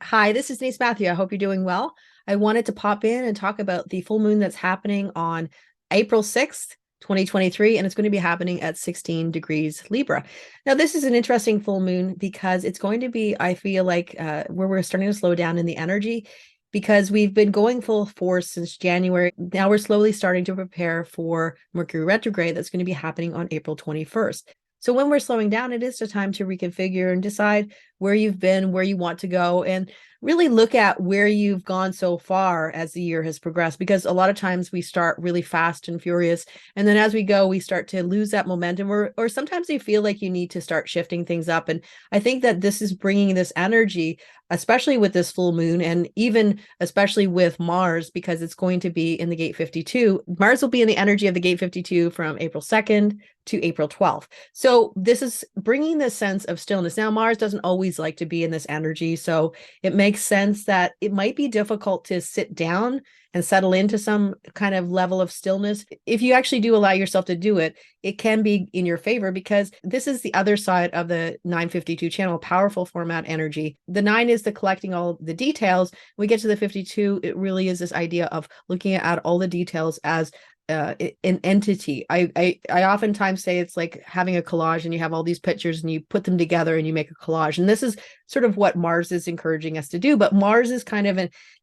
Hi, this is Denise Matthew. I hope you're doing well. I wanted to pop in and talk about the full moon that's happening on April 6th, 2023, and it's going to be happening at 16 degrees Libra. Now, this is an interesting full moon because it's going to be, I feel like, where we're starting to slow down in the energy because we've been going full force since January. Now we're slowly starting to prepare for Mercury retrograde that's going to be happening on April 21st. So when we're slowing down, it is the time to reconfigure and decide where you've been, where you want to go, and really look at where you've gone so far as the year has progressed. Because a lot of times we start really fast and furious, and then as we go, we start to lose that momentum, or sometimes you feel like you need to start shifting things up. And I think that this is bringing this energy, especially with this full moon, and even especially with Mars, because it's going to be in the gate 52. Mars will be in the energy of the gate 52 from April 2nd to April 12th. So this is bringing this sense of stillness. Now, Mars doesn't always like to be in this energy, so it makes sense that it might be difficult to sit down and settle into some kind of level of stillness. If you actually do allow yourself to do it, it can be in your favor, because this is the other side of the 952 channel, powerful format energy. The 9 is the collecting all the details. When we get to the 52, it really is this idea of looking at all the details as an entity. I oftentimes say it's like having a collage, and you have all these pictures and you put them together and you make a collage. And this is sort of what Mars is encouraging us to do. But Mars is kind of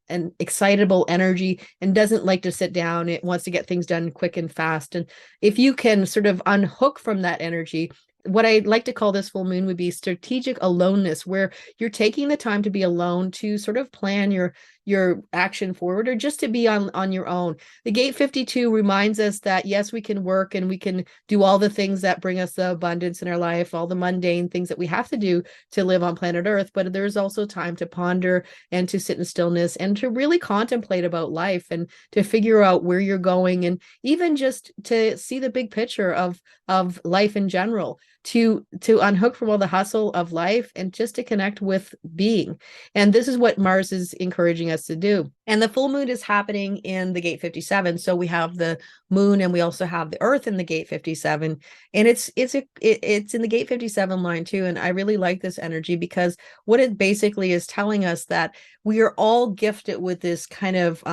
an excitable energy and doesn't like to sit down. It wants to get things done quick and fast. And if you can sort of unhook from that energy, what I like to call this full moon would be strategic aloneness, where you're taking the time to be alone to sort of plan your action forward, or just to be on your own. The gate 52 reminds us that yes, we can work and we can do all the things that bring us the abundance in our life, all the mundane things that we have to do to live on planet Earth, but there's also time to ponder and to sit in stillness and to really contemplate about life and to figure out where you're going, and even just to see the big picture of life in general, to unhook from all the hustle of life and just to connect with being. And this is what Mars is encouraging us to do. And the full moon is happening in the gate 57. So we have the moon and we also have the earth in the gate 57. And it's in the gate 57 line too. And I really like this energy, because what it basically is telling us that we are all gifted with this kind of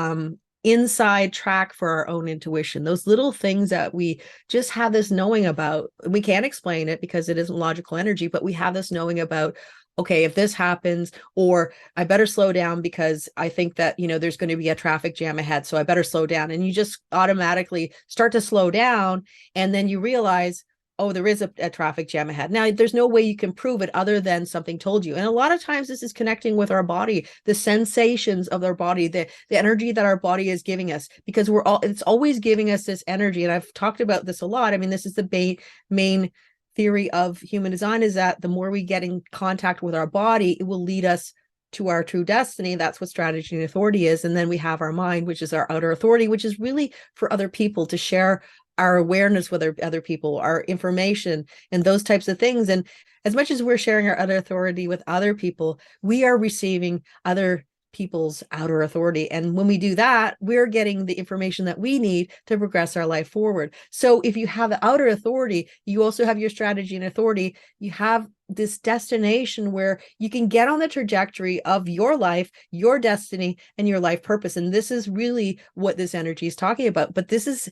inside track for our own intuition, those little things that we just have this knowing about. We can't explain it because it isn't logical energy, but we have this knowing about, okay, if this happens, or I better slow down because I think that, there's going to be a traffic jam ahead, so I better slow down. And you just automatically start to slow down, and then you realize, oh, there is a traffic jam ahead. Now, there's no way you can prove it other than something told you. And a lot of times this is connecting with our body, the sensations of our body, the energy that our body is giving us, because it's always giving us this energy. And I've talked about this a lot. I mean, this is the main theory of human design, is that the more we get in contact with our body, it will lead us to our true destiny. That's what strategy and authority is. And then we have our mind, which is our outer authority, which is really for other people, to share our awareness with other people, our information, and those types of things. And as much as we're sharing our outer authority with other people, we are receiving other people's outer authority. And when we do that, we're getting the information that we need to progress our life forward. So if you have the outer authority, you also have your strategy and authority. You have this destination where you can get on the trajectory of your life, your destiny, and your life purpose. And this is really what this energy is talking about. But this is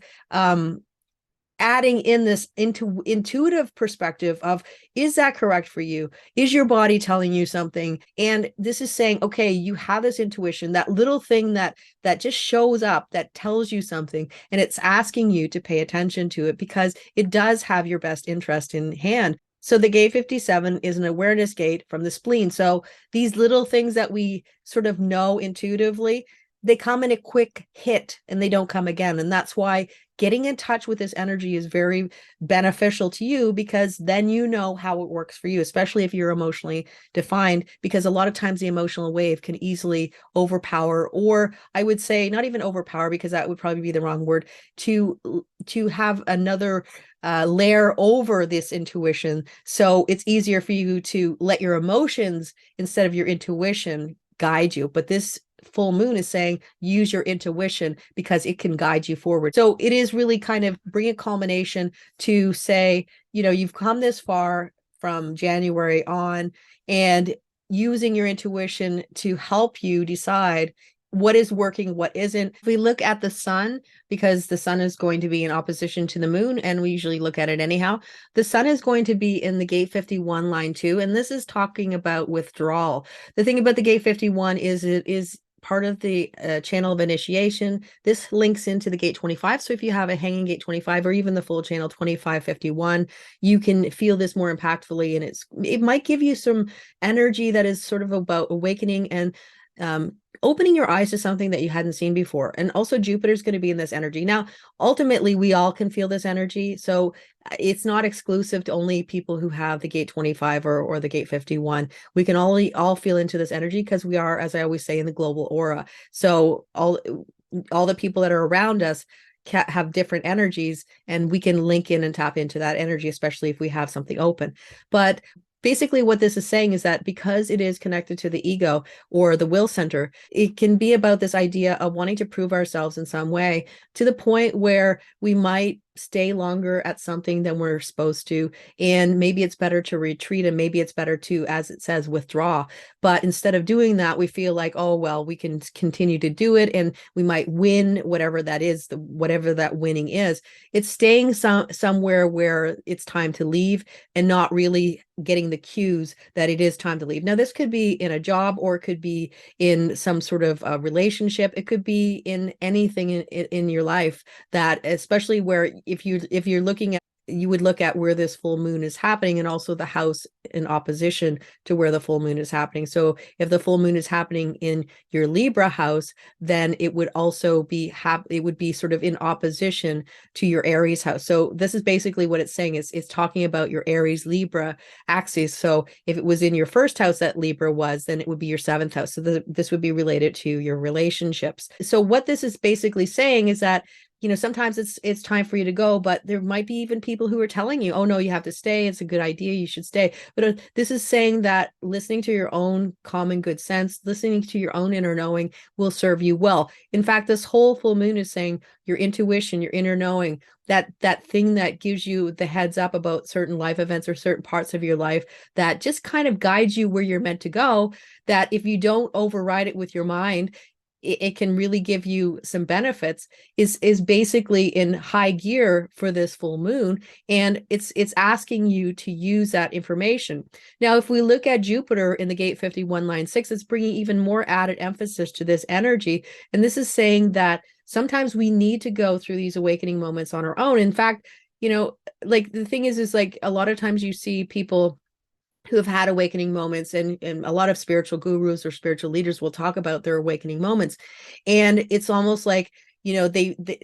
adding in this into intuitive perspective of, is that correct for you? Is your body telling you something? And this is saying, okay, you have this intuition, that little thing that just shows up, that tells you something, and it's asking you to pay attention to it because it does have your best interest in hand. So the gate 57 is an awareness gate from the spleen. So these little things that we sort of know intuitively, they come in a quick hit and they don't come again. And that's why getting in touch with this energy is very beneficial to you, because then you know how it works for you, especially if you're emotionally defined, because a lot of times the emotional wave can easily overpower, or I would say not even overpower, because that would probably be the wrong word, to have another layer over this intuition. So it's easier for you to let your emotions instead of your intuition guide you. But this full moon is saying, use your intuition because it can guide you forward. So it is really kind of bring a culmination to say, you've come this far from January on, and using your intuition to help you decide what is working, what isn't. If we look at the sun, because the sun is going to be in opposition to the moon, and we usually look at it anyhow, the sun is going to be in the gate 51 line 2, and this is talking about withdrawal. The thing about the gate 51 is it is part of the channel of initiation. This links into the gate 25. So if you have a hanging gate 25 or even the full channel 2551, you can feel this more impactfully, and it might give you some energy that is sort of about awakening and opening your eyes to something that you hadn't seen before. And also Jupiter's going to be in this energy. Now, ultimately, we all can feel this energy. So it's not exclusive to only people who have the gate 25 or the gate 51. We can all feel into this energy because we are, as I always say, in the global aura. So all the people that are around us have different energies, and we can link in and tap into that energy, especially if we have something open. But basically what this is saying is that because it is connected to the ego or the will center, it can be about this idea of wanting to prove ourselves in some way, to the point where we might stay longer at something than we're supposed to, and maybe it's better to retreat, and maybe it's better to, as it says, withdraw. But instead of doing that, we feel like, oh well, we can continue to do it and we might win whatever that is, whatever that winning is. It's staying somewhere where it's time to leave and not really getting the cues that it is time to leave. Now, this could be in a job, or it could be in some sort of relationship. It could be in anything in your life, that especially where if you're looking at, you would look at where this full moon is happening, and also the house in opposition to where the full moon is happening. So if the full moon is happening in your Libra house, then it would also be it would be sort of in opposition to your Aries house. So this is basically what it's saying. It's talking about your Aries Libra axis. So if it was in your first house that Libra was, then it would be your 7th house. So this would be related to your relationships. So what this is basically saying is that, sometimes it's time for you to go, but there might be even people who are telling you, oh no, you have to stay, it's a good idea, you should stay. But this is saying that listening to your own common good sense, listening to your own inner knowing will serve you well. In fact, this whole full moon is saying your intuition, your inner knowing, that thing that gives you the heads up about certain life events or certain parts of your life that just kind of guides you where you're meant to go, that if you don't override it with your mind, it can really give you some benefits, is basically in high gear for this full moon, and it's asking you to use that information. Now, if we look at Jupiter in the gate 51 line 6, it's bringing even more added emphasis to this energy, and this is saying that sometimes we need to go through these awakening moments on our own. In fact, like the thing is like a lot of times you see people who have had awakening moments, and a lot of spiritual gurus or spiritual leaders will talk about their awakening moments, and it's almost like,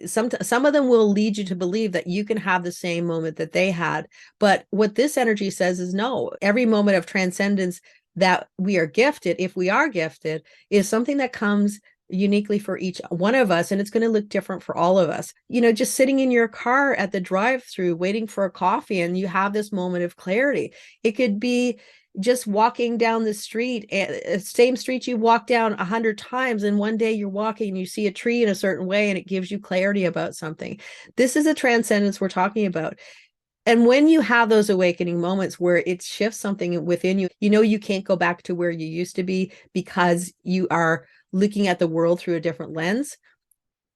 some of them will lead you to believe that you can have the same moment that they had. But what this energy says is no, every moment of transcendence that we are gifted, if we are gifted, is something that comes uniquely for each one of us, and it's going to look different for all of us. Just sitting in your car at the drive-through waiting for a coffee, and you have this moment of clarity. It could be just walking down the street, same street you've walked down 100 times, and one day you're walking and you see a tree in a certain way, and it gives you clarity about something. This is a transcendence we're talking about. And when you have those awakening moments where it shifts something within you, you can't go back to where you used to be because you are looking at the world through a different lens.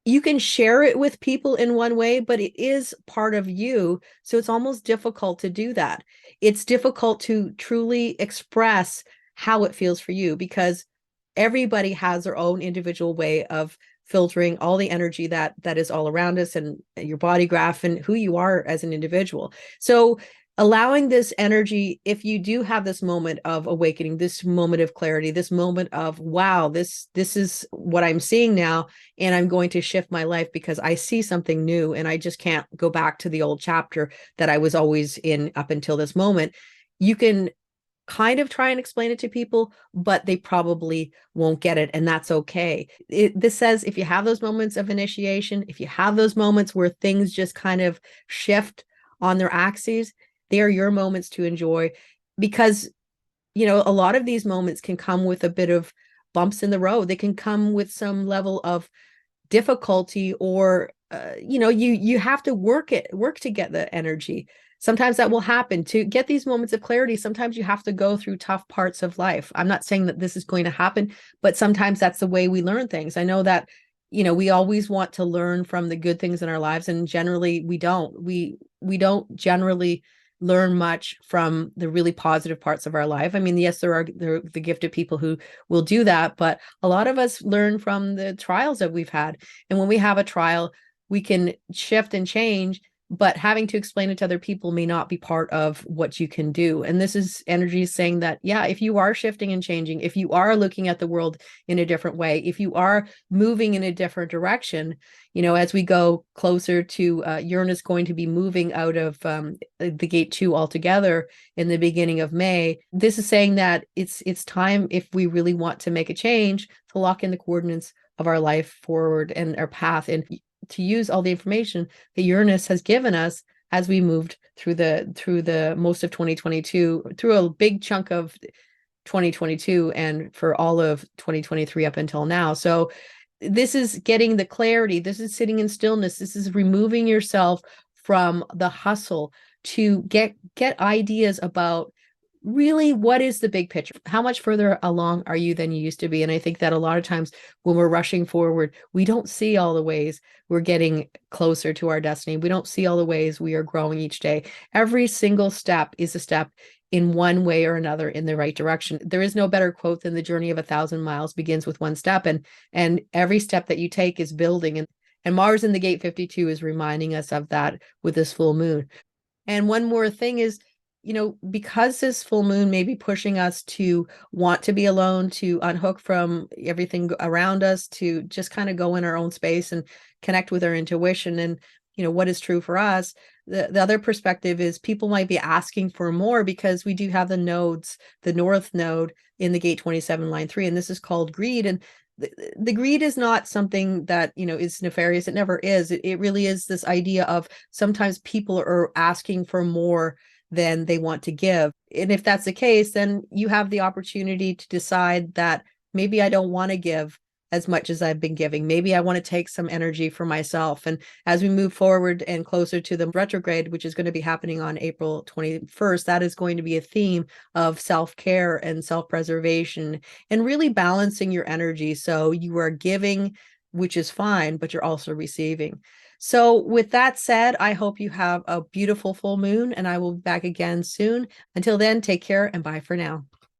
You can share it with people in one way, but it is part of you. So it's almost difficult to do that. It's difficult to truly express how it feels for you, because everybody has their own individual way of filtering all the energy that is all around us, and your body graph and who you are as an individual. So allowing this energy, if you do have this moment of awakening, this moment of clarity, this moment of, wow, this is what I'm seeing now, and I'm going to shift my life because I see something new, and I just can't go back to the old chapter that I was always in up until this moment. You can kind of try and explain it to people, but they probably won't get it, and that's okay. This says if you have those moments of initiation, if you have those moments where things just kind of shift on their axes, they are your moments to enjoy, because a lot of these moments can come with a bit of bumps in the road. They can come with some level of difficulty or you have to work to get the energy. Sometimes that will happen. To get these moments of clarity, sometimes you have to go through tough parts of life. I'm not saying that this is going to happen, but sometimes that's the way we learn things. I know that, we always want to learn from the good things in our lives, and generally we don't generally learn much from the really positive parts of our life. I mean, yes, there are the gifted people who will do that, but a lot of us learn from the trials that we've had. And when we have a trial, we can shift and change, but having to explain it to other people may not be part of what you can do. And this is energy saying that, yeah, if you are shifting and changing, if you are looking at the world in a different way, if you are moving in a different direction, as we go closer to Uranus going to be moving out of the gate 2 altogether in the beginning of May, this is saying that it's time, if we really want to make a change, to lock in the coordinates of our life forward and our path, and to use all the information that Uranus has given us as we moved through the most of 2022, through a big chunk of 2022, and for all of 2023 up until now. So this is getting the clarity. This is sitting in stillness. This is removing yourself from the hustle to get ideas about really what is the big picture. How much further along are you than you used to be? And I think that a lot of times when we're rushing forward, we don't see all the ways we're getting closer to our destiny. We don't see all the ways we are growing each day. Every single step is a step in one way or another in the right direction. There is no better quote than the journey of 1,000 miles begins with one step, and every step that you take is building. And Mars in the gate 52 is reminding us of that with this full moon. And one more thing is, because this full moon may be pushing us to want to be alone, to unhook from everything around us, to just kind of go in our own space and connect with our intuition and, what is true for us. The other perspective is people might be asking for more, because we do have the nodes, the North Node in the gate 27 line 3, and this is called greed. And the greed is not something that is nefarious. It never is. It really is this idea of sometimes people are asking for more than they want to give. And if that's the case, then you have the opportunity to decide that maybe I don't want to give as much as I've been giving. Maybe I want to take some energy for myself. And as we move forward and closer to the retrograde, which is going to be happening on April 21st, that is going to be a theme of self-care and self-preservation and really balancing your energy. So you are giving, which is fine, but you're also receiving. So with that said, I hope you have a beautiful full moon, and I will be back again soon. Until then, take care and bye for now.